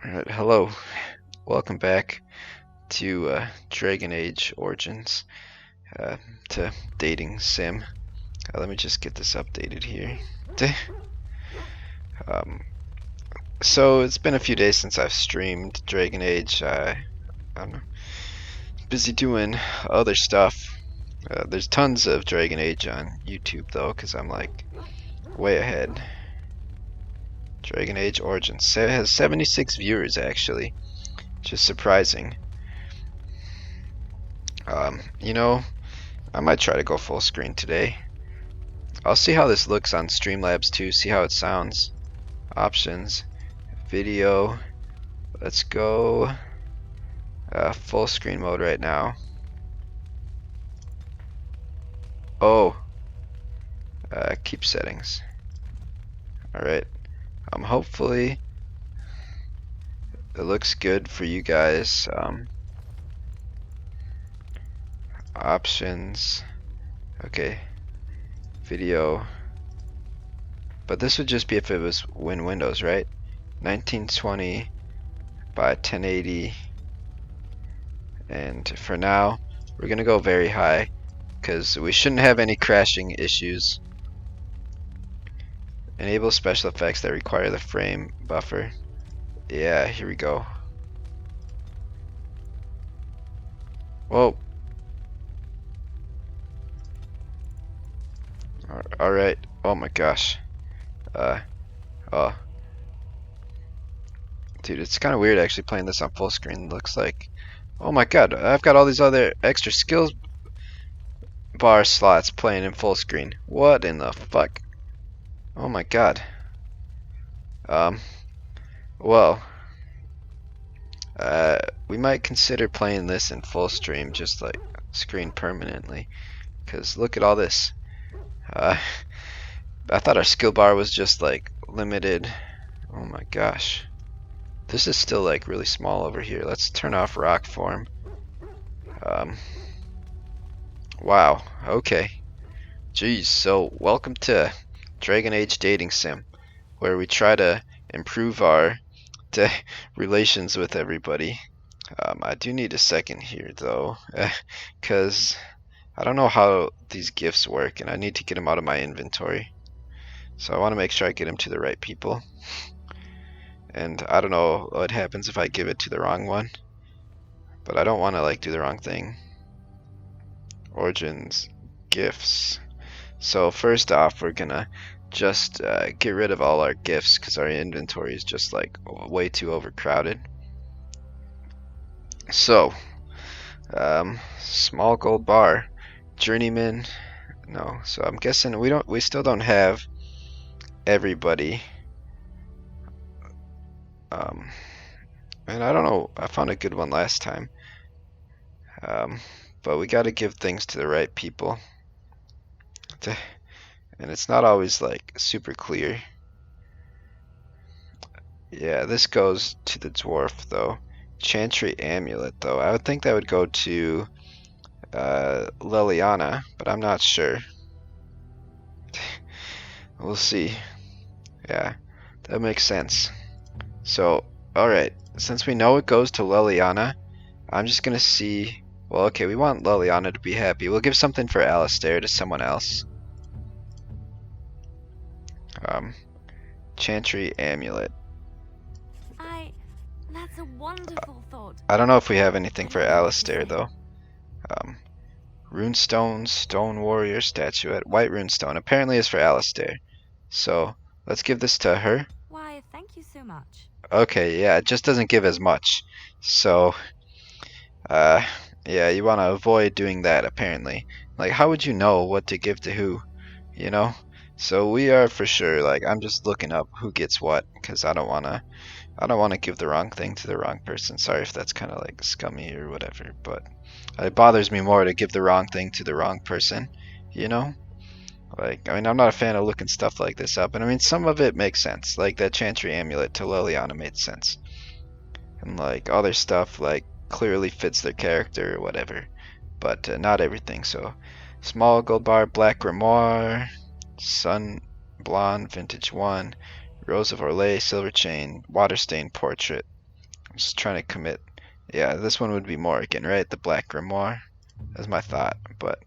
Alright, hello. Welcome back to Dragon Age Origins, uh, to Dating Sim. Let me just get this updated here. Um, so it's been a few days since I've streamed Dragon Age. I'm busy doing other stuff. There's tons of Dragon Age on YouTube though, because I'm like way ahead. Dragon Age Origins. It has 76 viewers actually, which is surprising. You know, I might try to go full screen today. I'll see how this looks on Streamlabs too, see how it sounds. Options, video. Let's go full screen mode right now. Oh, keep settings. Alright, hopefully it looks good for you guys. Options, okay, video. But this would just be if it was Windows, right? 1920 by 1080. And for now, we're gonna go very high because we shouldn't have any crashing issues. Enable special effects that require the frame buffer. Yeah, here we go. Whoa. Alright. Oh my gosh. Oh. Dude, it's kind of weird actually playing this on full screen. It looks like, oh my god, I've got all these other extra skills bar slots playing in full screen. What in the fuck? Oh my god. Um, well, we might consider playing this in full stream, just like screen permanently. Cause look at all this. I thought our skill bar was just like limited. Oh my gosh. This is still like really small over here. Let's turn off rock form. Wow. Okay. Jeez. So welcome to Dragon Age Dating Sim, where we try to improve our relations with everybody. I do need a second here though, because I don't know how these gifts work, and I need to get them out of my inventory. So I want to make sure I get them to the right people. And I don't know what happens if I give it to the wrong one, but I don't want to like do the wrong thing. Origins, gifts. So first off, we're gonna just get rid of all our gifts because our inventory is just like way too overcrowded. So, small gold bar, journeyman. No, so I'm guessing we still don't have everybody. And I don't know, I found a good one last time. But we got to give things to the right people. And it's not always like super clear. Yeah, this goes to the dwarf though. Chantry amulet though. I would think that would go to Liliana, but I'm not sure. We'll see. Yeah, that makes sense. So, alright, since we know it goes to Liliana, I'm just gonna see. Well, okay, we want Liliana to be happy. We'll give something for Alistair to someone else. Chantry amulet. That's a wonderful thought. I don't know if we have anything for Alistair though. Runestone, stone warrior statuette, white runestone. Apparently is for Alistair. So let's give this to her. Why, thank you so much. Okay, yeah, it just doesn't give as much. So, yeah, you want to avoid doing that apparently. Like, how would you know what to give to who? You know? So we are for sure, like, I'm just looking up who gets what, because I don't want to give the wrong thing to the wrong person. Sorry if that's kind of like scummy or whatever, but it bothers me more to give the wrong thing to the wrong person, you know? Like, I mean, I'm not a fan of looking stuff like this up, and I mean, some of it makes sense. Like that Chantry amulet to Liliana made sense, and like other stuff like clearly fits their character or whatever, but not everything. So, small gold bar, black grimoire, sun blonde, vintage one, rose of Orlais, silver chain, water stain portrait. Just trying to commit. Yeah, this one would be Morrigan, right? The Black Grimoire. That's my thought, but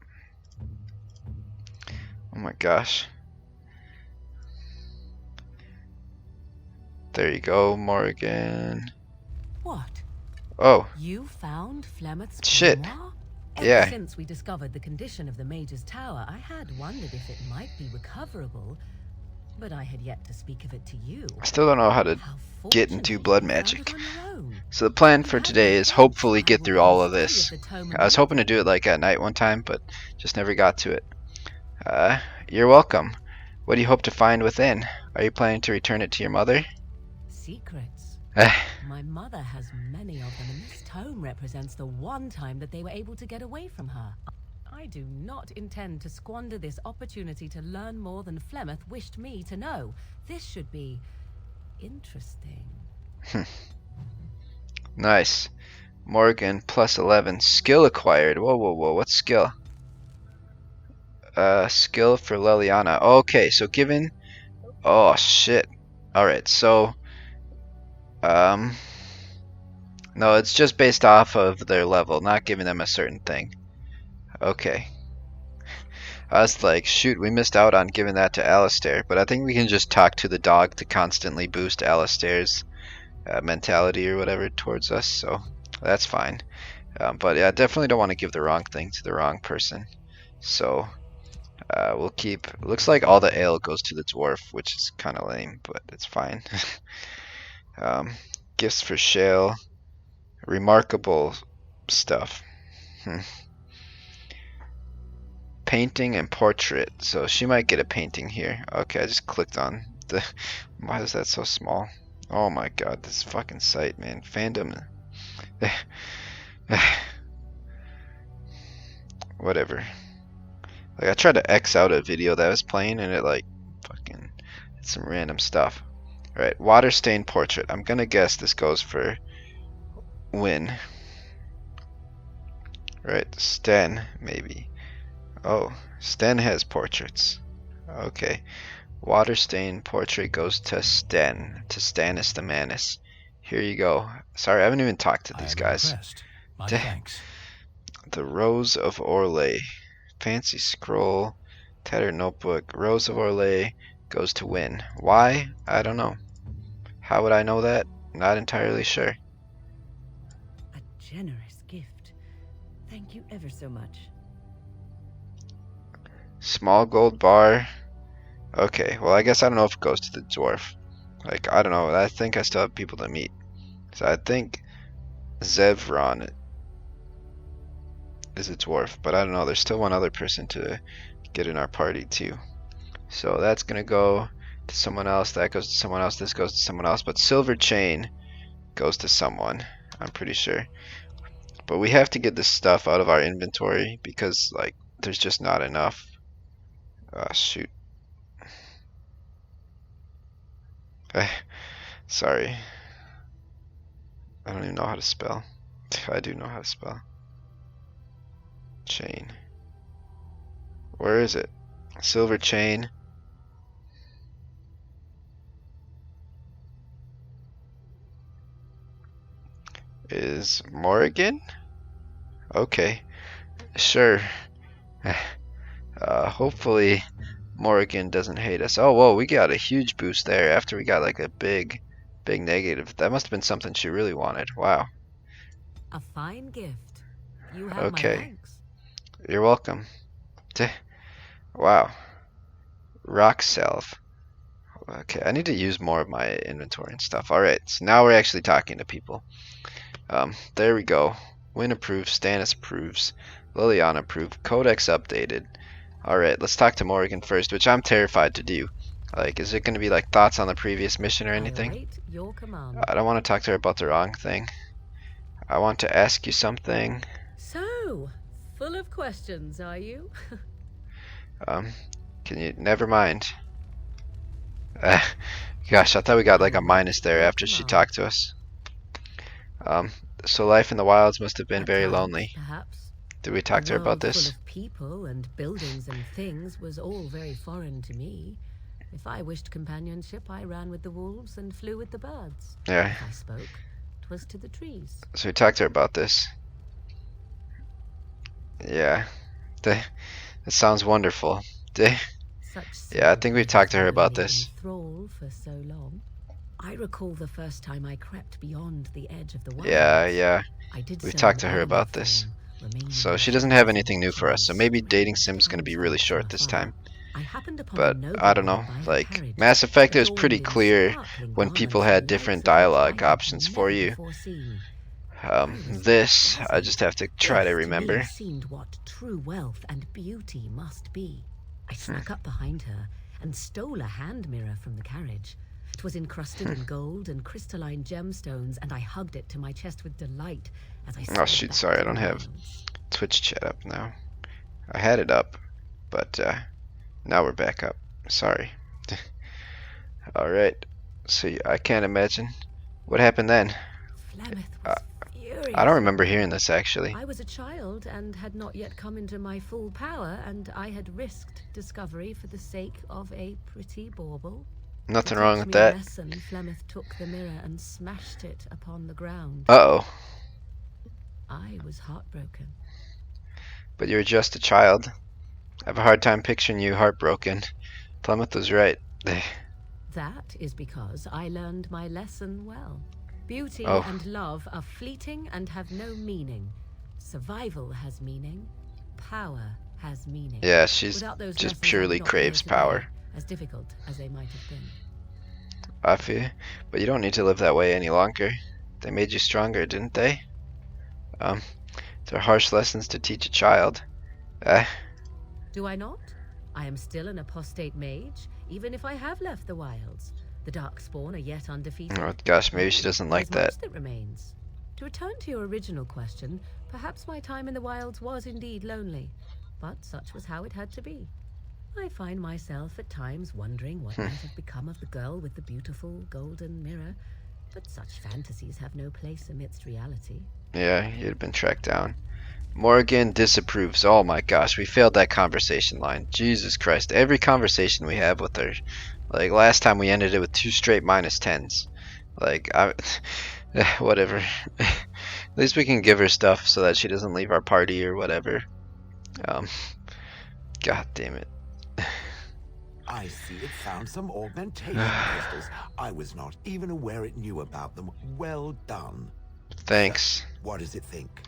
oh my gosh. There you go, Morrigan. What? Oh, You found Flemeth's shit. grimoire? Ever Yeah. since we discovered the condition of the Mage's Tower, I had wondered if it might be recoverable, but I had yet to speak of it to you. I still don't know how to How get fortunate into blood you found magic. it on your own. So the plan You for had today my is thanks. hopefully I get will through within all of study this. the tome I was hoping to do it like at night one time, but just never got to it. You're welcome. What do you hope to find within? Are you planning to return it to your mother? Secrets. Eh, My mother has many of them, and this tome represents the one time that they were able to get away from her. I do not intend to squander this opportunity to learn more than Flemeth wished me to know. This should be interesting. nice. Morgan plus 11. Skill acquired. Whoa, whoa, whoa. What skill? Skill for Leliana. Okay, so given. Oh, shit. Alright, so. No, it's just based off of their level, not giving them a certain thing. Okay. I was like, shoot, we missed out on giving that to Alistair, but I think we can just talk to the dog to constantly boost Alistair's mentality or whatever towards us, so that's fine. But yeah, I definitely don't want to give the wrong thing to the wrong person. So we'll keep. Looks like all the ale goes to the dwarf, which is kind of lame, but it's fine. Gifts for Shale. Remarkable stuff. Painting and portrait. So she might get a painting here. Okay, I just clicked on the. Why is that so small? Oh my god, this fucking site, man. Fandom. Whatever. Like I tried to X out a video that was playing and it like fucking did some random stuff. Alright, water stain portrait. I'm gonna guess this goes for win. Right, Sten maybe. Oh, Sten has portraits. Okay. Water stain portrait goes to Sten. To Stannis the Manus. Here you go. Sorry, I haven't even talked to these guys. Impressed. My thanks. The Rose of Orlais. Fancy scroll. Tattered notebook. Rose of Orlais goes to win. Why? I don't know. How would I know that? Not entirely sure. A generous gift. Thank you ever so much. Small gold bar. Okay, well I guess I don't know if it goes to the dwarf. Like, I don't know. I think I still have people to meet. So I think Zevron is a dwarf, but I don't know. There's still one other person to get in our party too. So that's gonna go to someone else. That goes to someone else. This goes to someone else. But silver chain goes to someone. I'm pretty sure. But we have to get this stuff out of our inventory because like there's just not enough. Shoot. Sorry. I don't even know how to spell. I do know how to spell. Chain. Where is it? Silver chain. Is Morrigan? Okay. Sure. Hopefully Morrigan doesn't hate us. Oh, whoa, we got a huge boost there after we got like a big negative. That must have been something she really wanted. Wow. A fine gift. You have Okay. my thanks. You're welcome. Wow. Rock salve. Okay, I need to use more of my inventory and stuff. Alright, so now we're actually talking to people. There we go. Win approves, Stannis approves, Liliana approved, Codex updated. Alright, let's talk to Morrigan first, which I'm terrified to do. Like, is it going to be like thoughts on the previous mission or I anything? await your command. I don't want to talk to her about the wrong thing. I want to ask you something. So, full of questions, are you? Can you... Never mind. Gosh, I thought we got like a minus there after she talked to us. So life in the wilds must have been At very times, lonely. Perhaps. Did we talk to her about The world this? full of people and buildings and things was all very foreign to me. If I wished companionship, I ran with the wolves and flew with the birds. Yeah. If I spoke, that was to the trees. So we talked to her about this. Yeah. That sounds wonderful. Such Yeah, I think we simple talked to her held about me this. in thrall for so long. I recall the first time I crept beyond the edge of the wilds. Yeah. I did We've so talked in to her animal about this. form, remaining So in she the doesn't have shadows anything of new the for us. So trees, maybe dating with sim's gonna be counsel really from short this afar. time. I happened upon But a I don't noblewoman know. by her Like carriage, Mass Effect, it was adorned pretty in clear sparkling when people garments had the different likes of which dialogue I had options for never you. before seen. I was This I dazzled. just have to try to This, me, remember. seemed what true wealth and beauty must be. I snuck up behind her and stole a hand mirror from the carriage. It was encrusted in gold and crystalline gemstones, and I hugged it to my chest with delight as I Oh sped shoot, back sorry, I to don't the have wilds. Twitch chat up now. I had it up, but now we're back up. Sorry. Alright. So I can't imagine what happened then. Flemeth Uh, was furious. I don't remember hearing this actually. I was a child and had not yet come into my full power, and I had risked discovery for the sake of a pretty bauble. Nothing To wrong teach with me a that. lesson, Flemeth took the mirror and smashed it upon the ground. Uh-oh. I was heartbroken. But you're just a child. I have a hard time picturing you heartbroken. Plymouth was right. That is because I learned my lesson well. Beauty Oh. and love are fleeting and have no meaning. Survival has meaning. Power has meaning. Yeah, she's Without those just lessons, purely I would not be craves here today, power. as difficult as they might have been. I feel. But you don't need to live that way any longer. They made you stronger, didn't they? They're harsh lessons to teach a child. Do I not? I am still an apostate mage, even if I have left the wilds. The Darkspawn are yet undefeated. Oh gosh, maybe she doesn't like There's that. much that remains. To return to your original question, perhaps my time in the wilds was indeed lonely, but such was how it had to be. I find myself at times wondering what might have become of the girl with the beautiful golden mirror, but such fantasies have no place amidst reality. Yeah, you'd have been tracked down. Morgan disapproves. Oh my gosh, we failed that conversation line. Jesus Christ. Every conversation we have with her. Like last time we ended it with 2 straight -10s. Like, whatever. At least we can give her stuff so that she doesn't leave our party or whatever. God damn it. I see it found some augmentation crystals. I was not even aware it knew about them. Well done. Thanks. What does it think?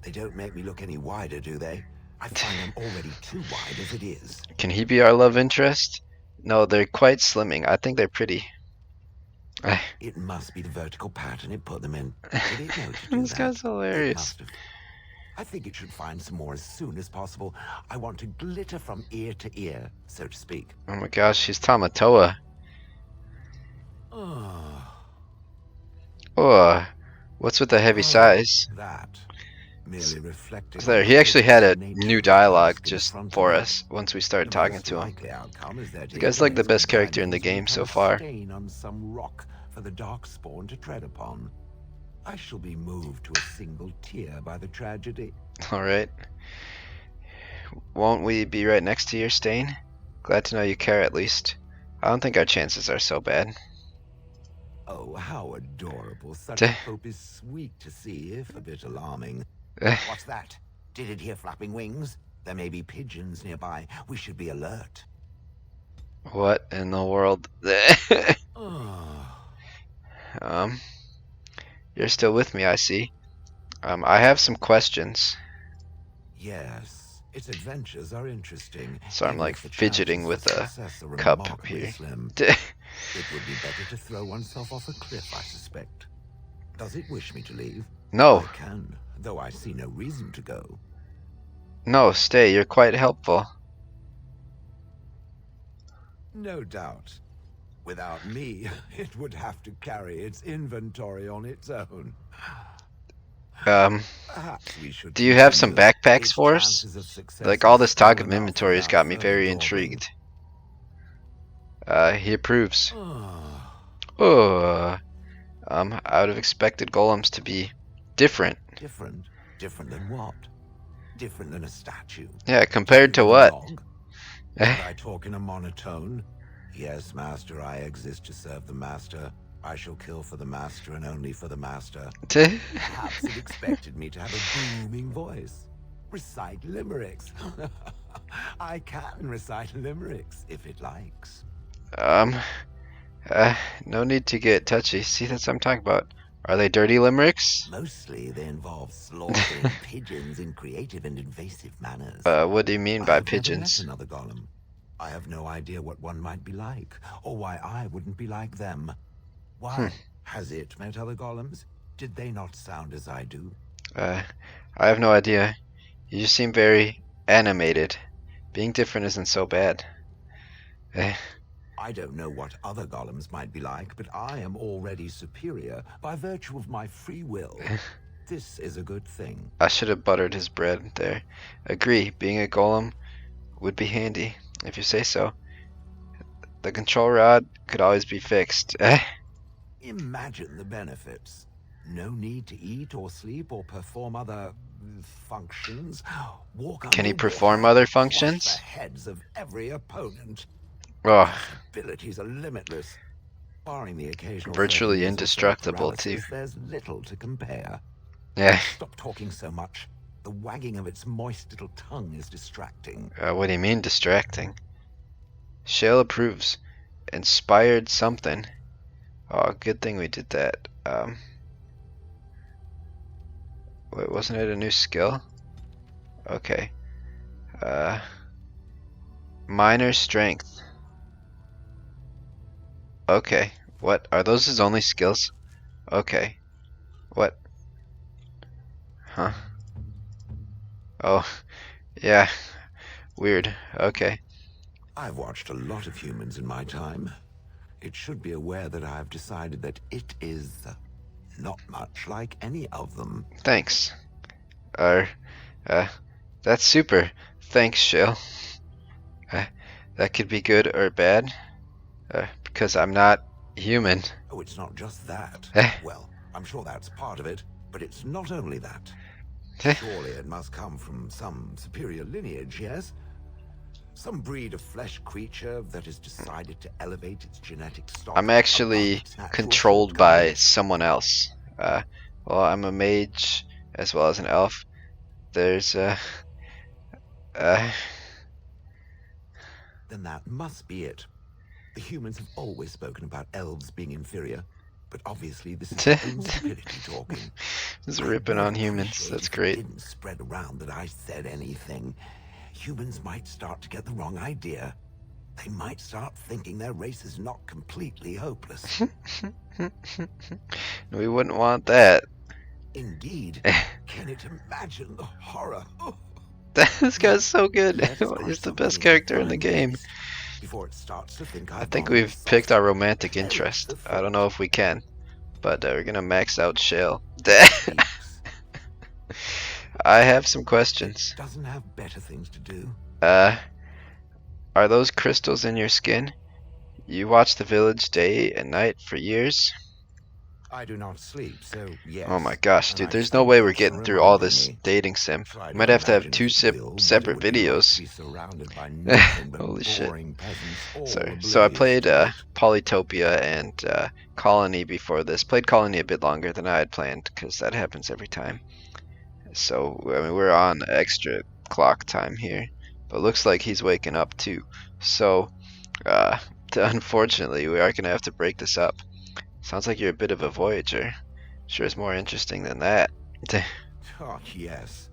They don't make me look any wider, do they? I find them already too wide as it is. Can he be our love interest? No, they're quite slimming. I think they're pretty. It must be the vertical pattern it put them in. Did it know to do This that? guy's It hilarious. must have. I think it should find some more as soon as possible. I want to glitter from ear to ear, so to speak. Oh my gosh, she's Tamatoa. Oh, Oh, what's with the heavy sighs? that merely reflecting. There, on he the actually had a nature new of the dialogue task in just front of for me. us once we started The talking most to him. likely outcome is that The guy's like the best character in the game so far. Stain on some rock for the Darkspawn to tread upon. I shall be moved to a single tear by the tragedy. Alright. Won't we be right next to your stain? Glad to know you care at least. I don't think our chances are so bad. Oh, how adorable. Such Duh. hope is sweet to see, if a bit alarming. Eh, What's that? Did it hear flapping wings? There may be pigeons nearby. We should be alert. What in the world? Oh, You're still with me, I see. I have some questions. yes. Its adventures are interesting. So I'm even like if the fidgeting chances with of a success are cup remarkably here. slim. D- It would be better to throw oneself off a cliff, I suspect. Does it wish me to leave? No, I can, though I see no reason to go. no, stay. You're quite helpful. No doubt. Without me, it would have to carry its inventory on its own. Perhaps we should Do you have some continue. backpacks Its for us? chances of success Like all are this talk small of enough inventory has without got me further very dawdling. intrigued. He approves. Ah, Oh, I would have expected golems to be different. different? Different than what? Different than a statue? Yeah, compared to Even a what? dog? Did I talk in a monotone? Yes, master, I exist to serve the master. I shall kill for the master and only for the master. Teh. Perhaps it expected me to have a booming voice. Recite limericks. I can recite limericks if it likes. Um, no need to get touchy. See, that's what I'm talking about. Are they dirty limericks? Mostly they involve slaughtering pigeons in creative and invasive manners. What do you mean by I've never met pigeons? another golem. I have no idea what one might be like, or why I wouldn't be like them. Why? Has it met other golems? Did they not sound as I do? I have no idea. You just seem very animated. Being different isn't so bad. Eh, I don't know what other golems might be like, but I am already superior by virtue of my free will. This is a good thing. I should have buttered his bread there. Agree, being a golem would be handy, if you say so. The control rod could always be fixed. Imagine the benefits. No need to eat or sleep or perform other functions. Walk Can he underwater, perform other crush functions? the heads of every opponent. Oh, Abilities are limitless. Barring the occasional Virtually 30 years or so of indestructible, too. paralysis, there's little to compare. yeah. Stop talking so much. The wagging of its moist little tongue is distracting. What do you mean distracting? Shale approves. Inspired something. Oh, good thing we did that. Wait, wasn't it a new skill? Okay. Minor strength. Okay. What? Are those his only skills? Okay. What? Huh? Oh, yeah. Weird. Okay. I've watched a lot of humans in my time. It should be aware that I've decided that it is not much like any of them. Thanks. That's super. Thanks, Shale. That could be good or bad. Because I'm not human. Oh, it's not just that. Eh. Well, I'm sure that's part of it, but it's not only that. Eh. Surely it must come from some superior lineage, yes? Some breed of flesh creature that has decided to elevate its genetic stock. I'm actually above its natural controlled by shortcomings. someone else. Well, I'm a mage as well as an elf. There's Then that must be it. The humans have always spoken about elves being inferior, but obviously this is their own stupidity talking. just I ripping would on humans. appreciate That's if it great. didn't spread around that I said anything. Humans might start to get the wrong idea. They might start thinking their race is not completely hopeless. We wouldn't want that. Indeed. Can it imagine the horror? Oh, This guy's so good. let's He's crush the something best in character in time the game. waste before it starts to think I I've think gone we've soft. picked our romantic Perish interest. the I don't know if we can, but we're gonna max out Shale. Peaks. I have some questions. Doesn't have better things to do. Are those crystals in your skin? You watch the village day and night for years? I do not sleep, so yes. Oh my gosh, And dude, I there's no thank way you we're for getting through all reminding this me. dating sim. Try We might have to have imagine two if you will, what separate it would be like videos. to be surrounded by nothing but Holy shit. boring peasants, all Sorry. So I oblivious played to it. Polytopia and Colony before this. Played Colony a bit longer than I had planned because that happens every time. So I mean we're on extra clock time here, but looks like he's waking up too. So unfortunately we are gonna have to break this up. Sounds like you're a bit of a voyager. Sure is more interesting than that. Oh, yes.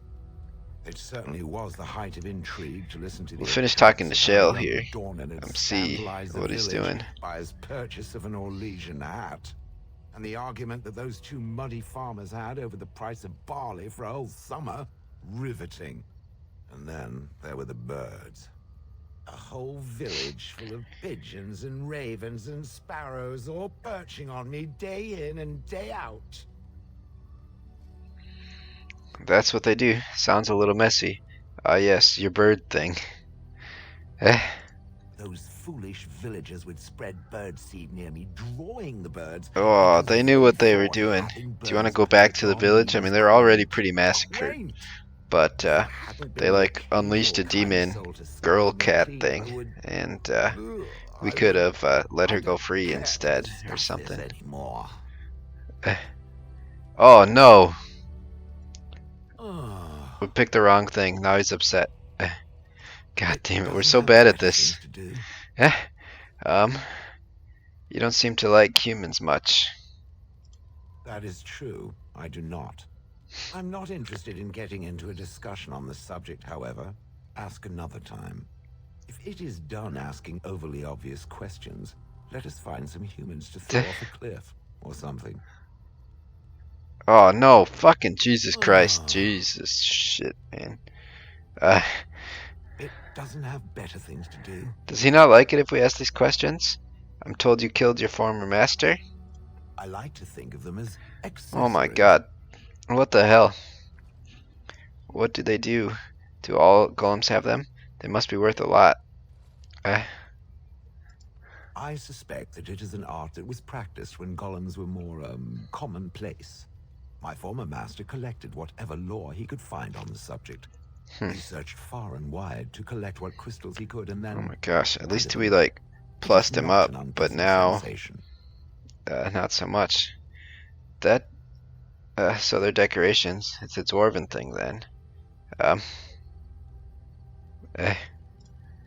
It certainly was the height of intrigue to listen to the We'll finish accounts talking to of Shale how young here. Dornan had See scandalized the what he's village doing. by his purchase of an Orlesian hat, and the argument that those two muddy farmers had over the price of barley for a whole summer. Riveting. And then there were the birds. A whole village full of pigeons and ravens and sparrows all perching on me day in and day out. That's what they do. Sounds a little messy. Ah yes, your bird thing. Eh. Those foolish villagers would spread bird seed near me, drawing the birds. Oh, because they knew what they were thought doing. having Do you want to birds go back perch to the on village? I me mean, was they're the already end. pretty massacred. Quaint. But If I hadn't they been like the unleashed a kindly, kind demon soul to girl scold me cat clean, thing, I would- and Ugh. We I could look, have let I her go don't free care to instead, or discuss something. this anymore. Oh no! Ah, We picked the wrong thing. Now he's upset. God it damn it, we're doesn't so have bad at better this. things to do. Eh, um, you don't seem to like humans much. That is true. I do not. I'm not interested in getting into a discussion on the subject, however. Ask another time. If it is done asking overly obvious questions, let us find some humans to throw off a cliff or something. Oh no, fucking Jesus Christ. Ah, Jesus shit, man. Uh, it doesn't have better things to do. does he not like it if we ask these questions? I'm told you killed your former master? I like to think of them as Oh my accessories. god. What the hell? What do they do? Do all golems have them? They must be worth a lot. I suspect that it is an art that was practiced when golems were more, commonplace. My former master collected whatever lore he could find on the subject. He searched far and wide to collect what crystals he could, and Oh then my gosh, at added least them. we like It is plussed him not up, an but unpleasant now sensation. not so much. That so they're decorations. It's a dwarven thing then. Um eh,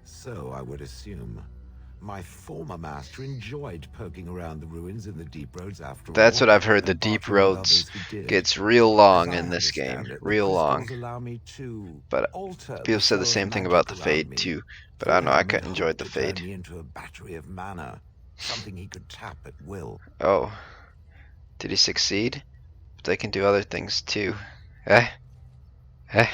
So I would assume. My former master enjoyed poking around the ruins in the deep roads after that's all, what I've heard. The and deep bartering with roads others who did. gets real As long I in this game. understand it, the Real long. crystals allow me to But alter people the said the flow of same thing magic about the around Fade me, too. But I fill don't know, I them with enjoyed hope the to turn Fade. me into a battery of mana, something he could tap at will. Oh, did he succeed? But they can do other things too. Eh? Eh?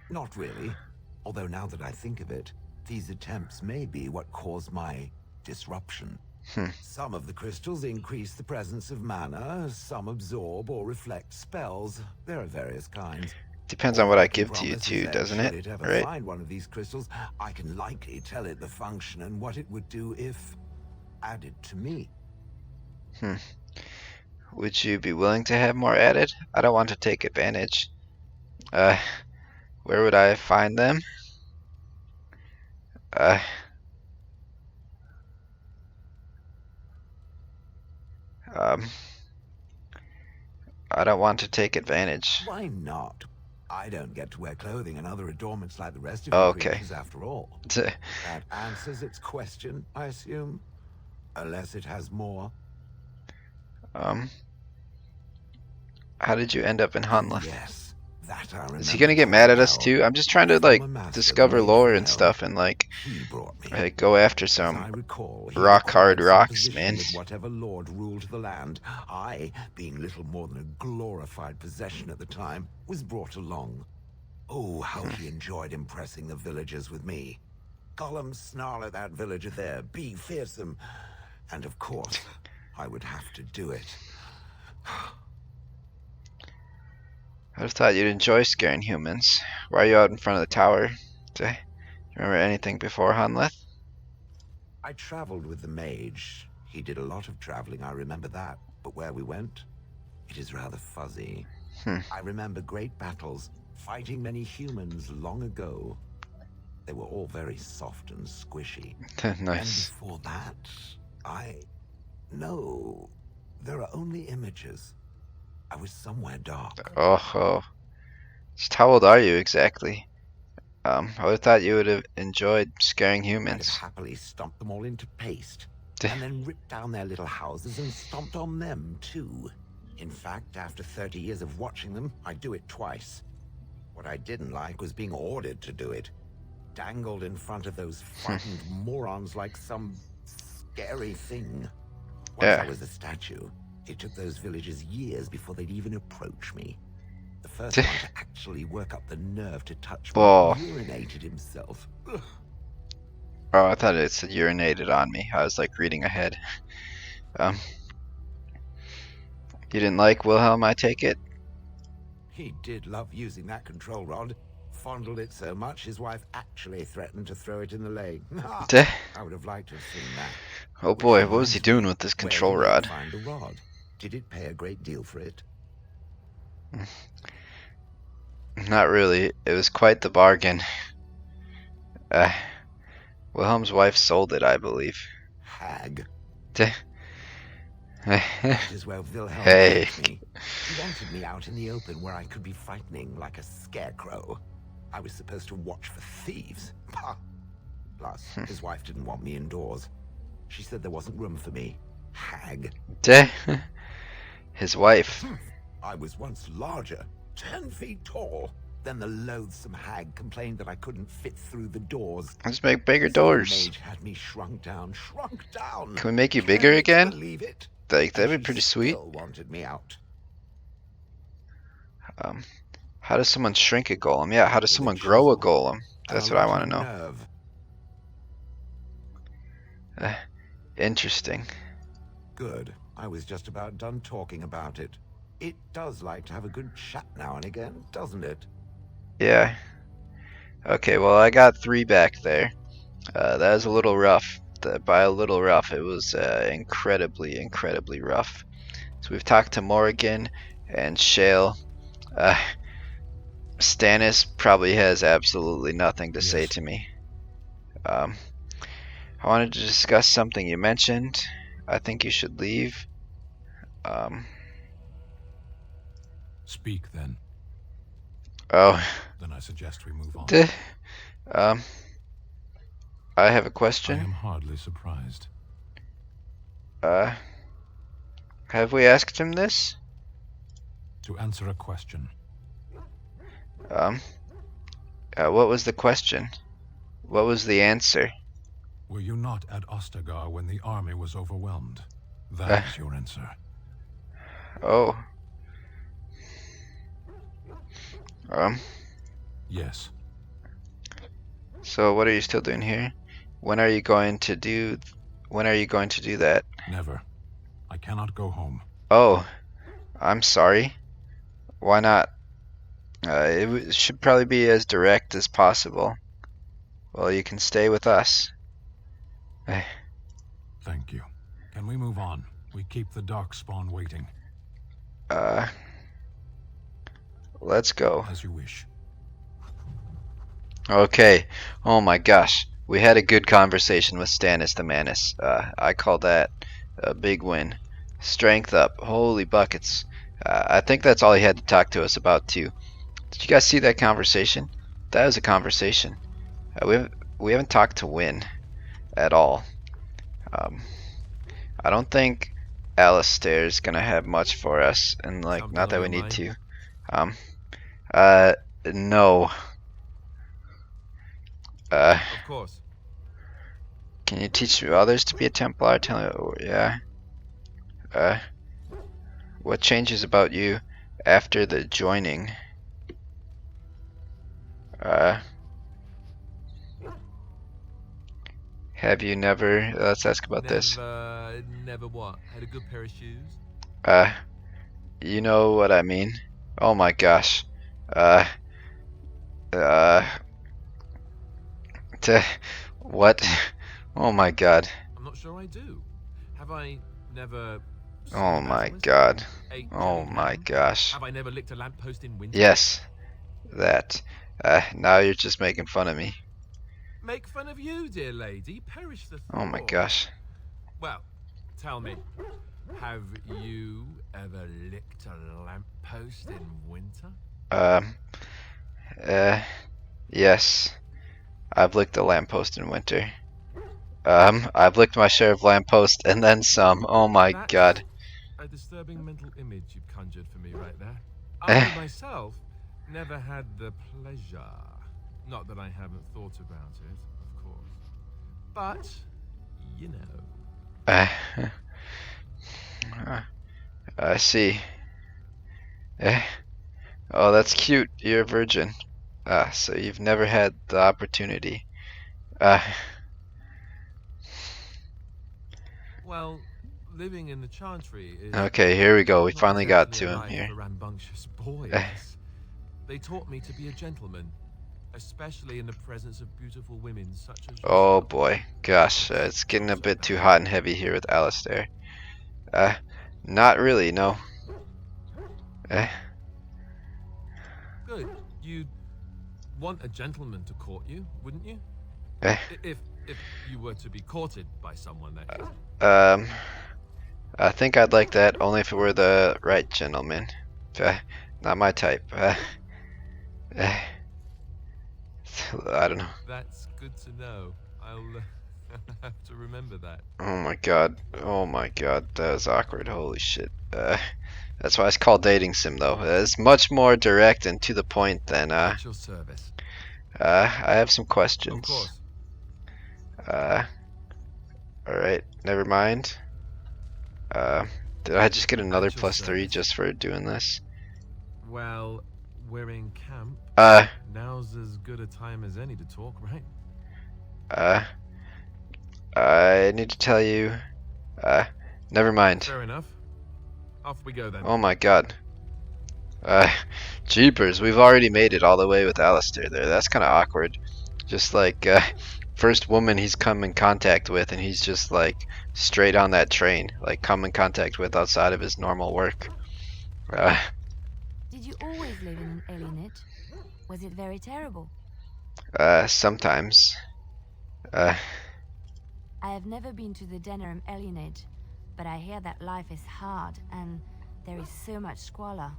Not really, although now that I think of it, these attempts may be what caused my disruption. Hmm. Some of the crystals increase the presence of mana, some absorb or reflect spells. There are various kinds. Depends on All what I can give to you promise is too, that doesn't should it? it ever Right? find one of these crystals, I can likely tell it the function and what it would do if added to me. Would you be willing to have more added? I don't want to take advantage. Uh, where would I find them? Uh, um, I don't want to take advantage. Why not? I don't get to wear clothing and other adornments like the rest of you Okay. creatures after all. That answers its question, I assume? Unless it has more. um, how did you end up in Oh, Hunlith? yes. That I remember. Is he gonna get very mad at us well. too? I'm just trying My to like former master, discover the lore and Infidel, stuff and like he brought me. go after As I some recall, he rock hard acquired some rocks, position man. with whatever lord ruled the land. I, being little more than a glorified possession at the time, was brought along. Oh, how he enjoyed impressing the villagers with me. Gollum snarl at that villager there, be fearsome. And of course, I would have to do it. I just thought you'd enjoy scaring humans. Why are you out in front of the tower? Do you remember anything before Hunlith? I traveled with the mage. He did a lot of traveling, I remember that. But where we went, it is rather fuzzy. I remember great battles, fighting many humans long ago. They were all very soft and squishy. And Nice. before that, no, there are only images. I was somewhere dark. Oh. Just how old are you exactly? I would have thought you would have enjoyed scaring I'd have humans. happily stomped them all into paste, and then ripped down their little houses and stomped on them, too. In fact, after 30 years of watching them, I'd do it twice. What I didn't like was being ordered to do it. Dangled in front of those frightened morons like some scary thing. Once Yeah. I was a statue, it took those villagers years before they'd even approach me. The first one to actually work up the nerve to touch me Oh. urinated himself. Ugh. Oh, I thought it said urinated on me. I was like reading ahead. You didn't like Wilhelm, I take it? He did love using that control rod. Fondled it so much, his wife actually threatened to throw it in the lake. I would have liked to have seen that. Oh Which boy, what was he reminds me, doing with this where control did you rod? find the rod? Did it pay a great deal for it? Not really. It was quite the bargain. Wilhelm's wife sold it, I believe. Hag. Hey. Might as well Wilhelm Hey. take me. He wanted me out in the open where I could be frightening like a scarecrow. I was supposed to watch for thieves. Pah. Plus, his wife didn't want me indoors. She said there wasn't room for me. Hag. His wife. I was once larger, 10 feet tall. Then the loathsome hag complained that I couldn't fit through the doors. Let's make bigger So the doors. mage had me shrunk down. Can we make you bigger Can you again? believe it? Like, that'd And be pretty she sweet. still wanted me out. How does someone shrink a golem? Yeah, how does With a someone grow a chisel golem? and That's a what I lot want of to know. nerve. Interesting. Good. I was just about done talking about it. It does like to have a good chat now and again, doesn't it? Yeah. Okay, well, I got 3 back there. That was a little rough. By a little rough, it was incredibly, incredibly rough. So we've talked to Morrigan and Shale. Stannis probably has absolutely nothing to say Yes. to me. I wanted to discuss something you mentioned. I think you should leave. Speak then. Oh, Then I suggest we move on. I have a I question. am hardly surprised. Have we asked him this? To answer a question, What was the question? What was the answer? were you not at Ostagar when the army was overwhelmed? That is your answer. Oh. Yes. So what are you still doing here? When are you going to do that? Never. I cannot go home. Oh, I'm sorry. Why not? It should probably be as direct as possible. Well, you can stay with us. Thank you. Can we move on? We keep the Darkspawn waiting. Let's go. As you wish. Okay. Oh my gosh. We had a good conversation with Stannis the Manus. I call that a big win. Strength up. Holy buckets. I think that's all he had to talk to us about too. Did you guys see that conversation? That was a conversation. We haven't talked to Win at all. I don't think Alistair's gonna have much for us, and like, Something not that on we your need to. mind? No. Of course. Can you teach others to be a Templar? Tell me, yeah. What changes about you after the joining? Have you never? Let's ask about this. Never what? Had a good pair of shoes? You know what I mean. Oh my gosh. What? Oh my god. I'm not sure I do. Have I never... seen Oh a my basilisk? god. Ate Oh jellied my lamb? gosh. Have I never licked a lamppost in winter? Yes. That. Now you're just making fun of me. Make fun of you, dear lady. Perish the Oh my thought. gosh. Well, tell me, have you ever licked a lamppost in winter? Yes. I've licked a lamppost in winter. I've licked my share of lampposts and then some. Oh my That's god. a disturbing mental image you've conjured for me right there. Eh. I myself never had the pleasure. Not that I haven't thought about it, of course. But, you know. I see. Oh, that's cute. You're a virgin. So you've never had the opportunity. Well, living in the Chantry is... Okay, here we go. We not finally got exactly to a him life here. for rambunctious boys. They taught me to be a gentleman, especially in the presence of beautiful women such as Oh yourself. boy. Gosh, it's getting a bit too hot and heavy here with Alistair. Not really, no. Good. You'd want a gentleman to court you, wouldn't you? Eh. If If you were to be courted by someone, that is. I think I'd like that only if it were the right gentleman. Not my type. I don't know. That's good to know. I'll have to remember that. Oh my god. Oh my god. That was awkward. Holy shit. That's why it's called dating sim though. It's much more direct and to the point than At your service. I have some Of questions. course. Alright, never mind. Did I just get another At your +3 service. just for doing this? Well, we're in camp. Uh, Now's as good a time as any to talk, right? I need to tell you, never mind. Fair enough. Off we go then. Oh my god. Jeepers, we've already made it all the way with Alistair there. That's kind of awkward. Just like, first woman he's come in contact with, and he's just like straight on that train, like come in contact with outside of his normal work. Did you always live in an alienage? Was it very terrible? Sometimes. I have never been to the Denerim alienage, but I hear that life is hard and there is so much squalor.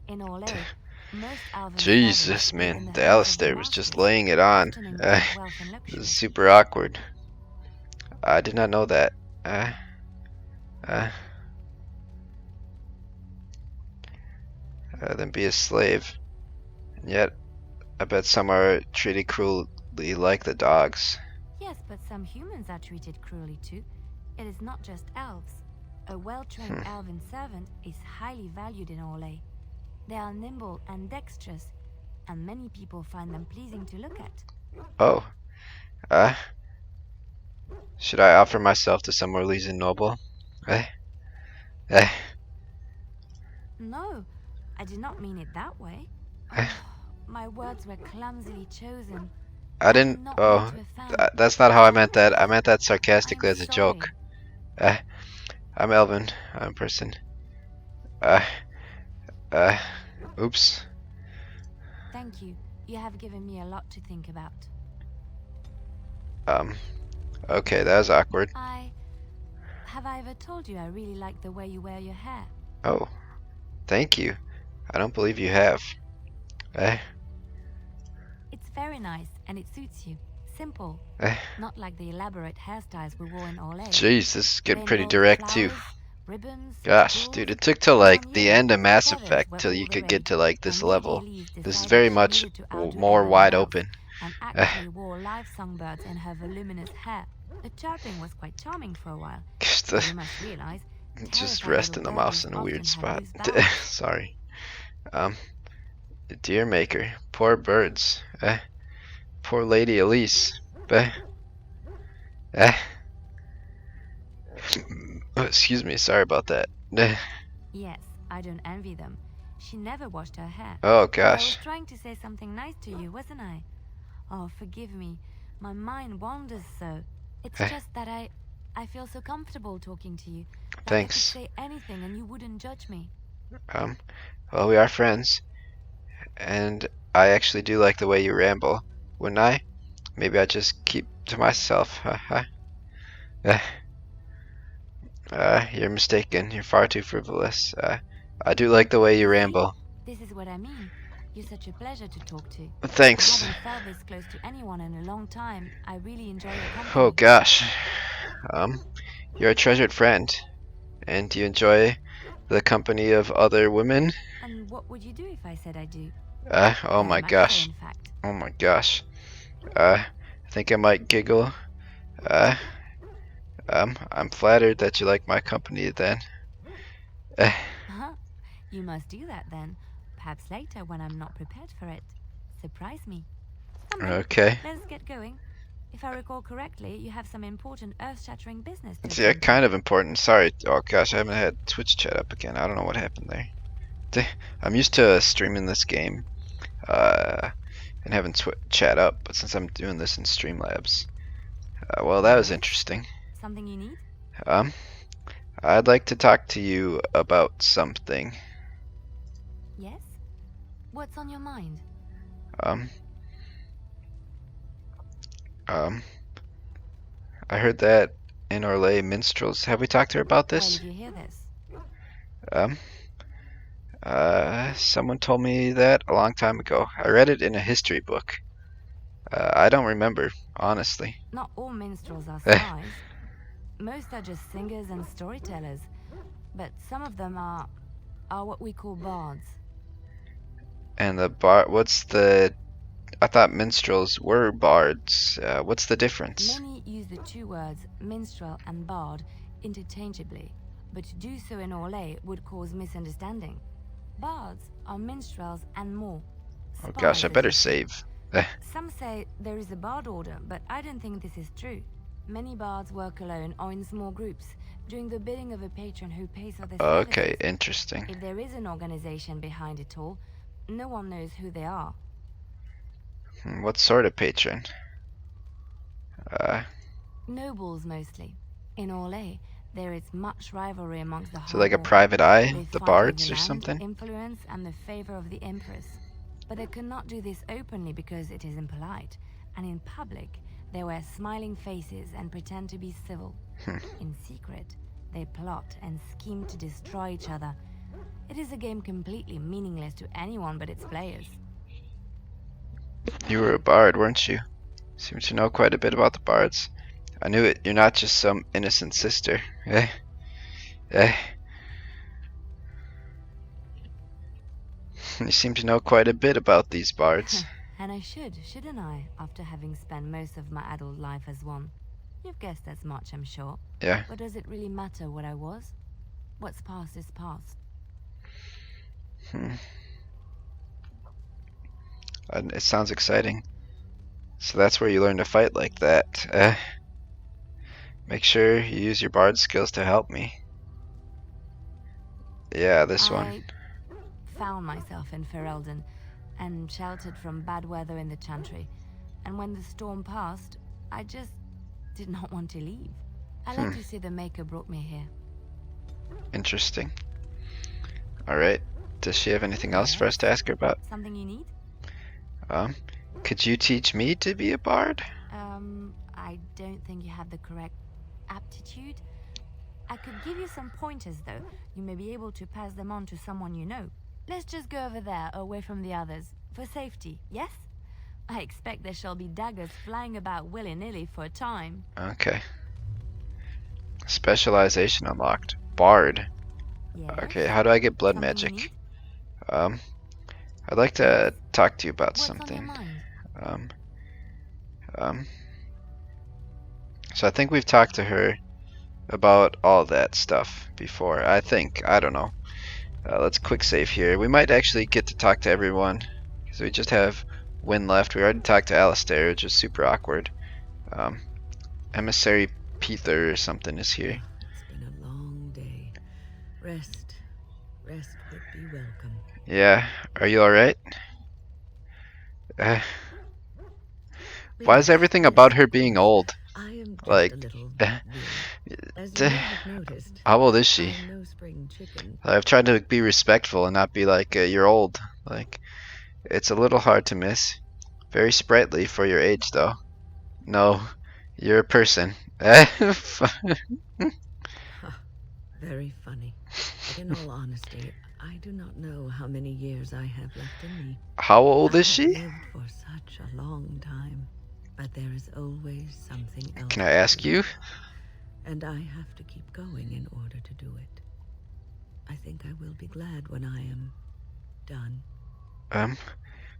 In Orlais, most Alvan Jesus, servants live in man, the the homes of Alistair the was just masters, laying it on. often enjoying wealth and This luxury. is super awkward. I did not know that. Then be a slave. And yet, I bet some are treated cruelly like the dogs. Yes, but some humans are treated cruelly too. It is not just elves. A well-trained elven servant is highly valued in Orlais. They are nimble and dexterous, and many people find them pleasing to look at. Oh. Should I offer myself to some Orlesian noble? No, I did not mean it that way. My words were clumsily chosen. I didn't. Not Oh, meant to offend. that's not how I meant that. I meant that sarcastically I'm as a sorry. joke. I'm Elvin. I'm a person. Oops. Thank you. You have given me a lot to think about. Okay, that was awkward. Have I ever told you I really like the way you wear your hair? Oh, thank you. I don't believe you have. It's very nice and it suits you. Simple. Not like the elaborate hairstyles we wore in Orlais. Jeez, this is getting They pretty involved direct too. flowers, ribbons, Gosh, jewels, dude, it took till and like on the you, end of Mass feathers Effect were till all you the could get rage, to like this and level. Lady Elise This is decided very she much needed to outdo more everyone wide else open. And actually wore live songbirds in her voluminous hair. The chirping was quite charming for a while. But you must realize, Just terrified resting the little mouse in birdies a weird often spot. have loose boughs. Sorry. Dear Maker, poor birds. Poor Lady Elise. Excuse me, sorry about that. Yes, I don't envy them. She never washed her hair. Oh But I was gosh. trying to say something nice to you, wasn't I? Oh, forgive me. My mind wanders so. It's just that I feel so comfortable talking to you. Like Thanks. I could say anything and you wouldn't judge me. Well, we are friends. And I actually do like the way you ramble. Wouldn't I? Maybe I just keep to myself. You're mistaken. You're far too frivolous. I do like the way you ramble. This is what I mean. You're such a pleasure to talk to. Thanks. I haven't felt this close to anyone in a long time. I really enjoy your company. Oh gosh. You're a treasured friend. And do you enjoy the company of other women? And what would you do if I said I do? Oh Very my much gosh. so, in fact. Oh my gosh. I think I might giggle. I'm flattered that you like my company then. Uh-huh. You must do that then. Perhaps later when I'm not prepared for it. Surprise me. Come then, Okay. let's get going. If I recall correctly, you have some important earth-shattering business to It's attend to. kind of important. Sorry. Oh gosh, I haven't had Twitch chat up again. I don't know what happened there. I'm used to streaming this game, and having chat up, but since I'm doing this in Streamlabs, well, that was interesting. Something you need? I'd like to talk to you about something. Yes? What's on your mind? I heard that in Orlais minstrels. Have we talked to her about Where this? did you hear this? Um, someone told me that a long time ago. I read it in a history book. I don't remember, honestly. Not all minstrels are spies. Most are just singers and storytellers. But some of them are what we call bards. And the what's the, I thought minstrels were bards. What's the difference? Many use the two words minstrel and bard interchangeably, but to do so in Orlais would cause misunderstanding. Bards are minstrels and more. Oh gosh, I Spies, better as you say. save. Some say there is a bard order, but I don't think this is true. Many bards work alone or in small groups, doing the bidding of a patron who pays for their services. Okay, interesting. If there is an organization behind it all, no one knows who they are. What sort of patron? Nobles mostly. In Orlais, there is much rivalry amongst the So like a high private nobles. eye, They the fight bards over or land, something? influence and the favor of the empress. But they cannot do this openly because it is impolite. And in public, they wear smiling faces and pretend to be civil. In secret, they plot and scheme to destroy each other. It is a game completely meaningless to anyone but its players. You were a bard, weren't you? Seem to know quite a bit about the bards. I knew it. You're not just some innocent sister. Eh? Eh? You seem to know quite a bit about these bards. And I should, shouldn't I, after having spent most of my adult life as one? You've guessed as much, I'm sure. Yeah. But does it really matter what I was? What's past is past. It sounds exciting. So that's where you learn to fight like that. Make sure you use your bard skills to help me. Yeah, this one. I found myself in Ferelden and sheltered from bad weather in the Chantry. And when the storm passed, I just did not want to leave. I like to say the Maker brought me here. Interesting. Alright. Does she have anything else for us to ask her about? Something you need? Could you teach me to be a bard? I don't think you have the correct aptitude. I could give you some pointers, though. You may be able to pass them on to someone you know. Let's just go over there, away from the others, for safety, yes? I expect there shall be daggers flying about willy-nilly for a time. Okay. Specialization unlocked. Bard. Yes? Okay, how do I get blood Something you magic? need? I'd like to talk to you about What's on your something. mind? So I think we've talked to her about all that stuff before. I think. I don't know. Let's quick save here. We might actually get to talk to everyone because we just have Wynn left. We already talked to Alistair, which is super awkward. Emissary Peter or something is here. It's been a long day. Rest would be welcome. Yeah. Are you alright? Why is everything about her being old? I am just Like, a little weird. As you may have noticed, How old is she? I'm no spring chicken. I've tried to be respectful and not be like, you're old. Like, it's a little hard to miss. Very sprightly for your age, though. No, you're a person. Very funny. But in all honesty, I do not know how many years I have left in me. How old I is have she? lived for such a long time, but there is always something else. Can I ask to you? do. And I have to keep going in order to do it. I think I will be glad when I am done.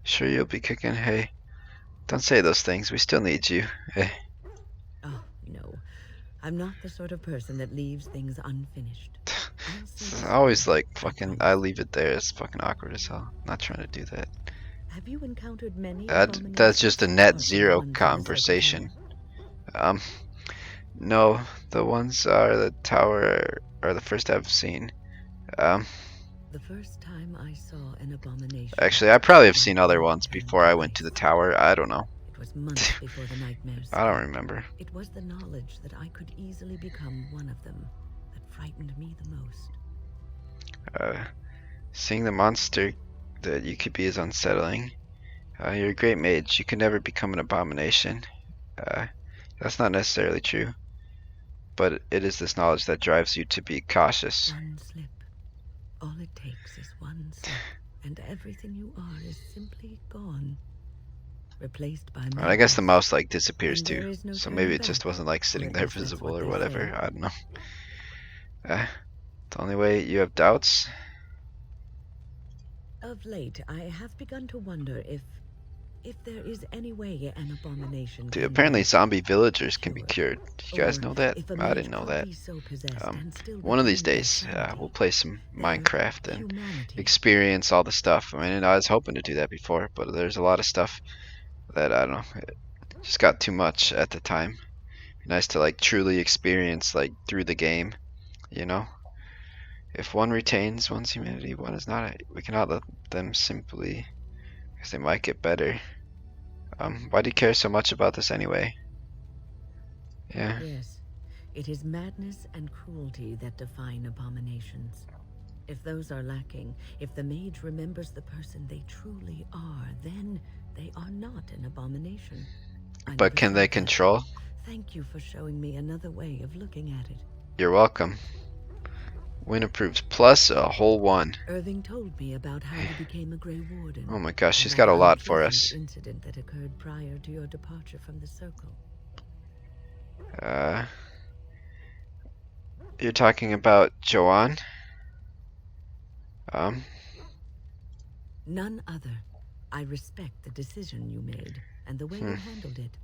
Sure you'll be cooking hay. Don't say those things. We still need you. Oh, no. I'm not the sort of person that leaves things unfinished. I'll see It's this always through, like I fucking, promise. I leave it there. It's fucking awkward as hell. Not trying to do that. Have you encountered many That's just a net abominations zero apart from the ones in the conversation. tower? No, the ones are the tower are the first I've seen. The first time I saw an abomination. Actually, I probably have seen other ones before I went to the tower. I don't know. It was months before the nightmares. I don't struck. remember. It was the knowledge that I could easily become one of them that frightened me the most. Seeing the monster that you could be is unsettling. You're a great mage. You could never become an abomination. That's not necessarily true. but it is this knowledge that drives you to be cautious. One slip. All it takes is one slip, and everything you are is simply gone. Replaced by And I guess the madness. mouse like disappears And there too, is no so turning maybe it back. just wasn't like Or sitting at there least that's visible what or they whatever. say. I don't know. The only way you have doubts. Of late, I have begun to wonder if there is any way an abomination Dude, can apparently be zombie villagers can be cured. cured. You guys Or know that? if a I mage didn't know could that. be so possessed and still One of these retain their days, sanity, we'll play some their Minecraft and humanity. experience all the stuff. I mean, I was hoping to do that before, but there's a lot of stuff that I don't know. It just got too much at the time. Nice to like truly experience like through the game, you know. If one retains one's humanity, one is not. We cannot let them simply, because they might get better. Why do you care so much about this anyway? Yeah. Yes, it is madness and cruelty that define abominations. If those are lacking, if the mage remembers the person they truly are, then they are not an abomination. I But never can thought they that. control? Thank you for showing me another way of looking at it. You're welcome. Win approves plus a whole 1. Irving told me about how you became a Grey Warden. Oh my gosh, and she's that got a lot for unpleasant us. Incident that occurred prior to your departure from the Circle. You're talking about Joanne? None other. I respect the decision you made and the way you handled it.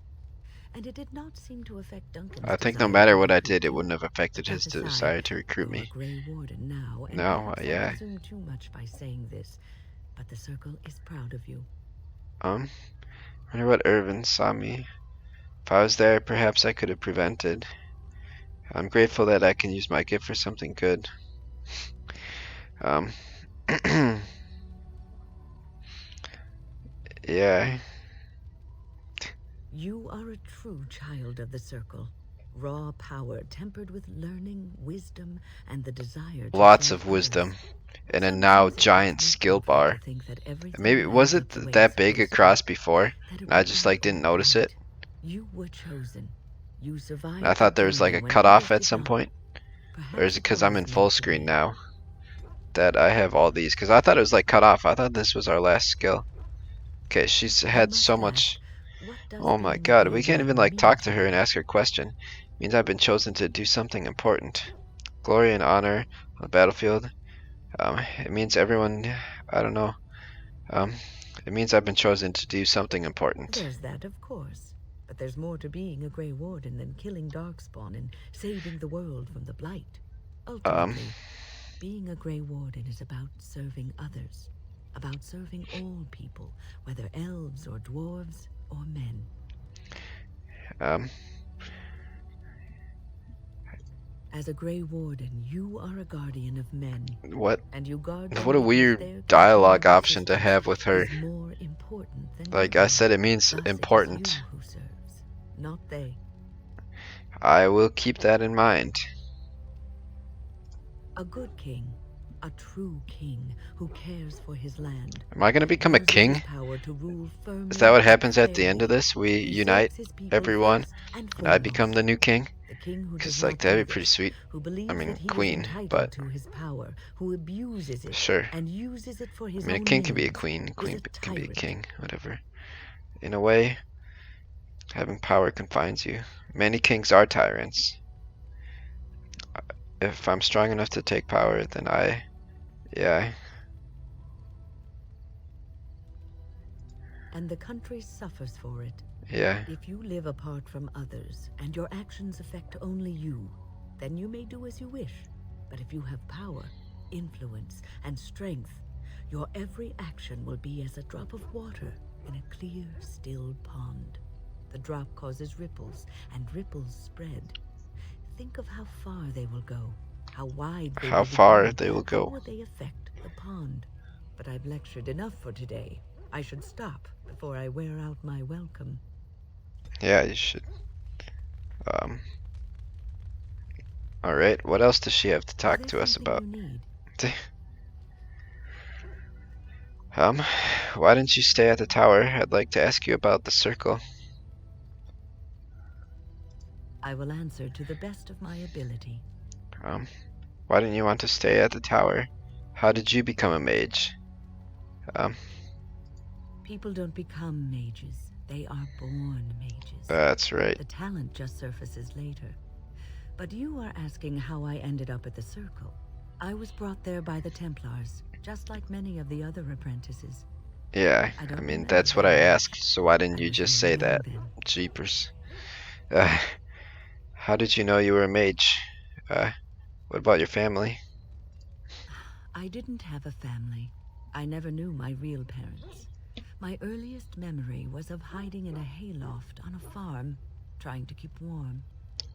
And it did not seem to affect Duncan's I think no desire matter to what I recruit did, it you. wouldn't have affected That his aside, desire to recruit you're me. a Grey Warden now, and No, perhaps I yeah. presume too much by saying this, but the Circle is proud of you. I wonder what Irvin saw me. If I was there, perhaps I could have prevented. I'm grateful that I can use my gift for something good. Yeah. You are a true child of the Circle. Raw power tempered with learning, wisdom, and the desire to Lots serve of wisdom. others. And a now Sometimes it giant makes me skill comforting bar. to think that everything Maybe lined was up it the way that it's big supposed to, across before? that it And I would just go like didn't all notice it. right. You were chosen. You survived. I thought the there was like journey a when cutoff others at did some not. point. Or Perhaps is it because I'm was in full meant to screen be. now that I have all these? Because I thought it was like cut off. I thought this was our last skill. Okay, she's I had must so ask, much. what does Oh my being a god, Grey we can't even Warden like mean talk to to her and you? ask her a question. Means I've been chosen to do something important. Glory and honor on the battlefield. It means everyone. I don't know. It means I've been chosen to do something important. There's that, of course. But there's more to being a Grey Warden than killing Darkspawn and saving the world from the Blight. Ultimately, being a Grey Warden is about serving others. About serving all people, whether elves or dwarves or men. As a Grey Warden, you are a guardian of men. What? And you guard them What a because weird their dialogue continued option to existence have with her. is more important than Like your I own. said, it means Thus, important. It is you who serves, not they. I will keep that in mind. A good king, a true king who cares for his land. Am I gonna become a Uses king? his power to rule firmly Is that what and happens at the end of fairly. this? We He unite serves his people everyone, first and and I become foremost. the new king? The king who does Because not like that'd do be pretty this, sweet. who believes mean, that he queen, is entitled but- to his power, who abuses it Sure. and uses it for his I mean, a own king can be a means, queen. is Queen a can be a tyrant. king. Whatever. In a way, having power confines you. Many kings are tyrants. If I'm strong enough to take power, then yeah. And the country suffers for it. Yeah. If you live apart from others, and your actions affect only you, then you may do as you wish. But if you have power, influence, and strength, your every action will be as a drop of water in a clear, still pond. The drop causes ripples, and ripples spread. Think of how far they will go, how wide they How will far become, they will how go. will they affect the pond. But I've lectured enough for today. I should stop before I wear out my welcome. Yeah, you should. Alright, what else does she have to talk Is to there us something about? you need? Why didn't you stay at the tower? I'd like to ask you about the circle. I will answer to the best of my ability. Why didn't you want to stay at the tower? How did you become a mage? People don't become mages. They are born mages. That's right. The talent just surfaces later. But you are asking how I ended up at the Circle. I was brought there by the Templars, just like many of the other apprentices. Yeah, I I don't mean, remember that's what I very asked, much. so why didn't I you was just very say young that? then. Jeepers. How did you know you were a mage? What about your family? I didn't have a family. I never knew my real parents. My earliest memory was of hiding in a hayloft on a farm, trying to keep warm.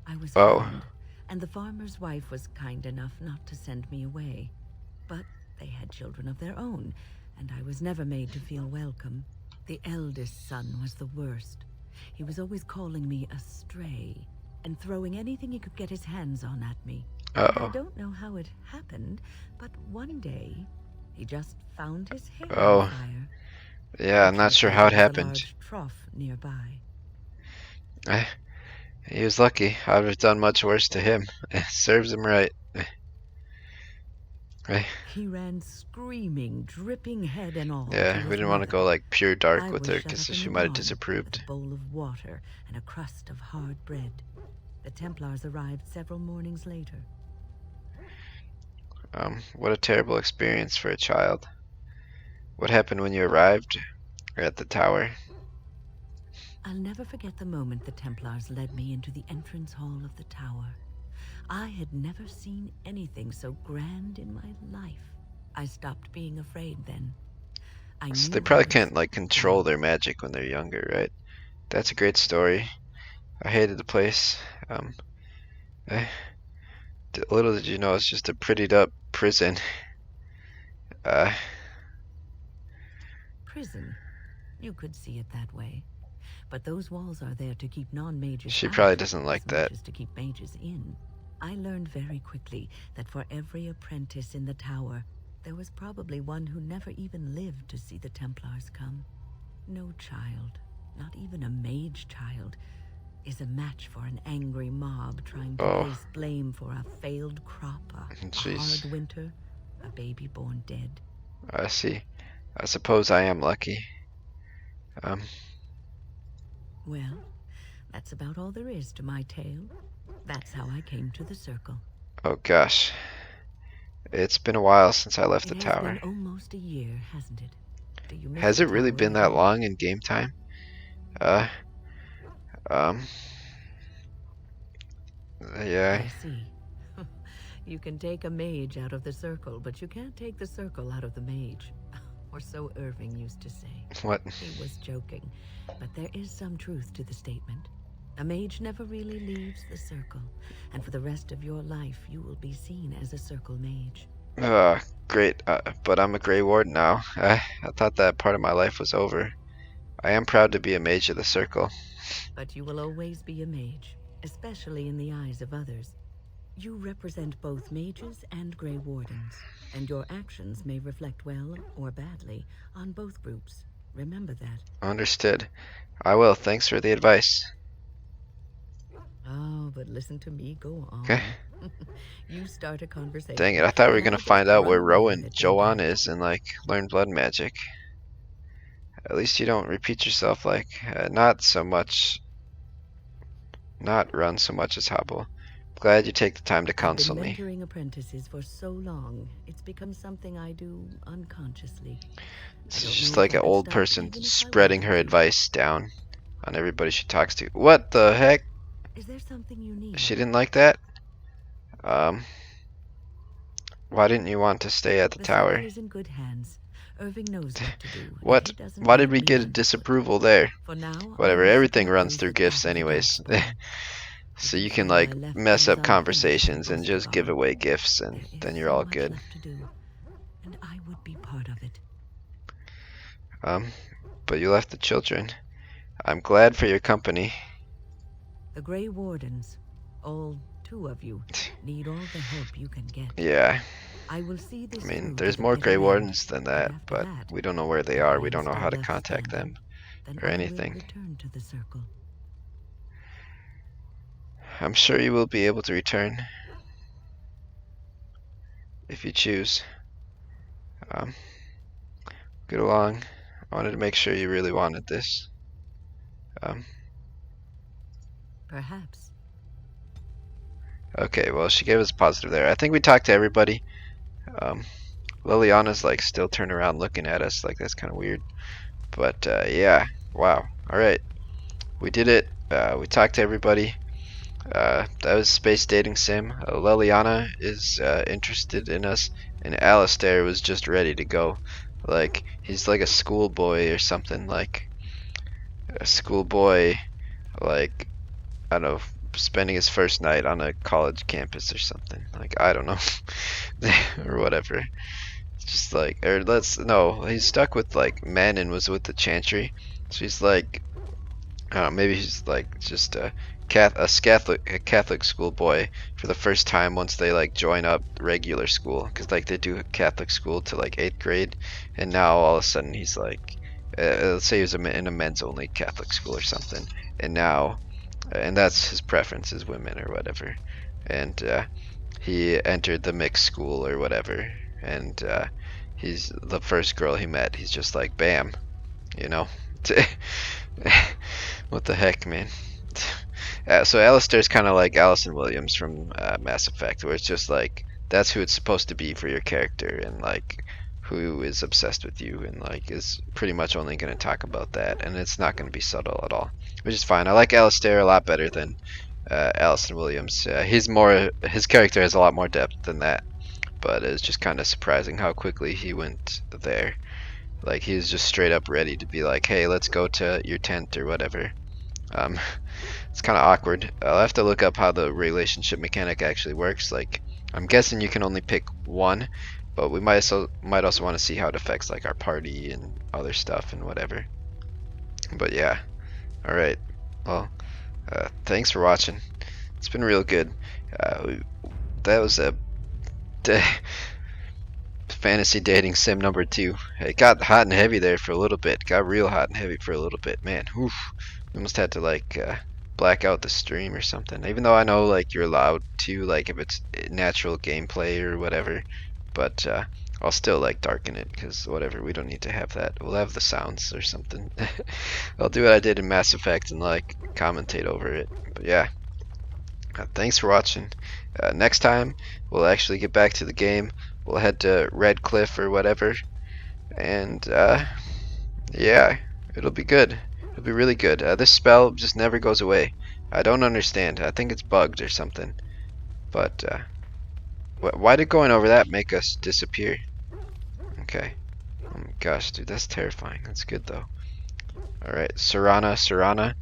I was Oh. found, and the farmer's wife was kind enough not to send me away. But they had children of their own, and I was never made to feel welcome. The eldest son was the worst. He was always calling me a stray, and throwing anything he could get his hands on at me. I Uh-oh. don't know how it happened, but one day, he just found his hair Oh. on fire. Yeah, I'm not sure how it There was a happened. large trough nearby. He was lucky. I'd have done much worse to him. Serves him right. He ran screaming, dripping head and all. Yeah, to we his didn't want to mother. go like pure dark I with was her shut because up in she the might have barn disapproved. with a bowl of water and a crust of hard bread. The Templars arrived several mornings later. What a terrible experience for a child. What happened when you arrived at the tower? I'll never forget the moment the Templars led me into the entrance hall of the tower. I had never seen anything so grand in my life. I stopped being afraid then. I So knew they probably I was can't like control safe. their magic when they're younger, right? That's a great story. I hated the place. Little did you know it's just a prettied up prison. Prison. You could see it that way. But those walls are there to keep non-mages She out, probably doesn't like as that. much as to keep mages in. I learned very quickly that for every apprentice in the tower, there was probably one who never even lived to see the Templars come. No child, not even a mage child, is a match for an angry mob trying to Oh. place blame for a failed crop, a Jeez. hard winter, a baby born dead. I see. I suppose I am lucky. Well, that's about all there is to my tale. That's how I came to the Circle. Oh gosh. It's been a while since I left the It has tower. been almost a year, hasn't it? Do you miss Has the it really tower been at that all? long in game time? Yeah. I see. You can take a mage out of the Circle, but you can't take the Circle out of the mage. Or so Irving used to say. What? He was joking, but there is some truth to the statement. A mage never really leaves the Circle, and for the rest of your life you will be seen as a Circle mage. Great. But I'm a Grey Warden now. I thought that part of my life was over. I am proud to be a mage of the Circle. But you will always be a mage, especially in the eyes of others. You represent both mages and Grey Wardens, and your actions may reflect well or badly on both groups. Remember that. Understood. I will. Thanks for the advice. Oh, but listen to me go on. Okay. You start a conversation. Dang it, I thought we were and gonna I'll just find out run where away Rowan with it, Joanne maybe. is and like learn blood magic. At least you don't repeat yourself like not run so much as Hobble. Glad you take the time to counsel I've me. been mentoring apprentices for so long, it's become something I do unconsciously. It's I don't just know if like I an could old stop person even if I spreading wanted her to. advice down on everybody she talks to. What the heck? Is there something you need? She didn't like that? Why didn't you want to stay at the The tower? Circle is in good hands. Irving knows what to do. and What? he doesn't Why did need we me get a underfoot. disapproval there? For now, I Whatever, will everything support runs those through that gifts battle the anyways. Darkspawn. So If you feel can I like left mess things up unfinished in conversations and just give Ostagar, away gifts and there is then you're so all much good. left to do, and I would be part of it. But you left the children. I'm glad for your company. The Grey Wardens, all 2 of you, need all the help you can get. Yeah, I will see this I mean, through there's to the more bitter Grey end, Wardens than that, after but that, we don't know where they if are. I We am don't know still how to left contact standing, them then or I anything. will return to the Circle. I'm sure you will be able to return if you choose. Get along. I wanted to make sure you really wanted this. Perhaps. Okay, well, she gave us a positive there. I think we talked to everybody. Liliana's like still turning around looking at us like that's kind of weird. But yeah, wow. All right, we did it. We talked to everybody. That was Space Dating Sim. Liliana is interested in us, and Alistair was just ready to go. Like he's like a schoolboy or something. Like a schoolboy, like I don't know, spending his first night on a college campus or something. Like I don't know, or whatever. Just like, or let's no, he's stuck with like men and was with the Chantry. So he's like, I don't know, maybe he's like just a Catholic schoolboy for the first time once they like join up regular school, because like they do Catholic school to like 8th grade, and now all of a sudden he's like, let's say he was in a men's only Catholic school or something, and now, and that's his preference is women or whatever, and he entered the mixed school or whatever, and he's the first girl he met, he's just like bam, you know. What the heck, man. So Alistair's kind of like Allison Williams from Mass Effect, where it's just like that's who it's supposed to be for your character, and like who is obsessed with you, and like is pretty much only going to talk about that, and it's not going to be subtle at all, which is fine. I like Alistair a lot better than Allison Williams. His character has a lot more depth than that, but it's just kind of surprising how quickly he went there. Like he was just straight up ready to be like, hey, let's go to your tent or whatever. It's kind of awkward. I'll have to look up how the relationship mechanic actually works. Like, I'm guessing you can only pick one, but we might also want to see how it affects like our party and other stuff and whatever. But yeah, all right. Well, thanks for watching. It's been real good. That was a fantasy dating sim number 2. It got hot and heavy there for a little bit. Got real hot and heavy for a little bit, man. Oof. We almost had to like black out the stream or something, even though I know like you're allowed to, like if it's natural gameplay or whatever, but I'll still like darken it because whatever, we don't need to have that. We'll have the sounds or something. I'll do what I did in Mass Effect and like commentate over it. But yeah, thanks for watching. Next time we'll actually get back to the game. We'll head to Red Cliff or whatever, and yeah, it'll be good. It'll be really good. This spell just never goes away. I don't understand. I think it's bugged or something. But why did going over that make us disappear? Okay. Oh my gosh, dude, that's terrifying. That's good though. Alright, Serana.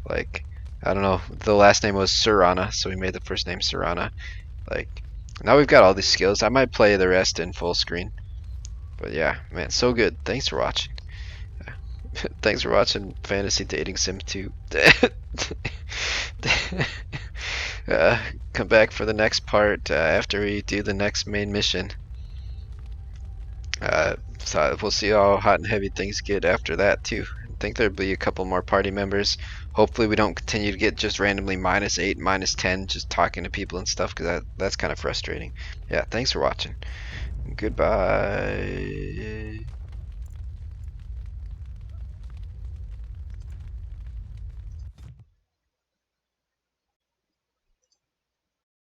Like, I don't know. The last name was Serana, so we made the first name Serana. Like, now we've got all these skills. I might play the rest in full screen. But yeah, man, so good. Thanks for watching. Thanks for watching Fantasy Dating Sim 2. Come back for the next part after we do the next main mission. So we'll see how hot and heavy things get after that too. I think there'll be a couple more party members. Hopefully we don't continue to get just randomly -8, -10 just talking to people and stuff, because that's kind of frustrating. Yeah, thanks for watching. Goodbye.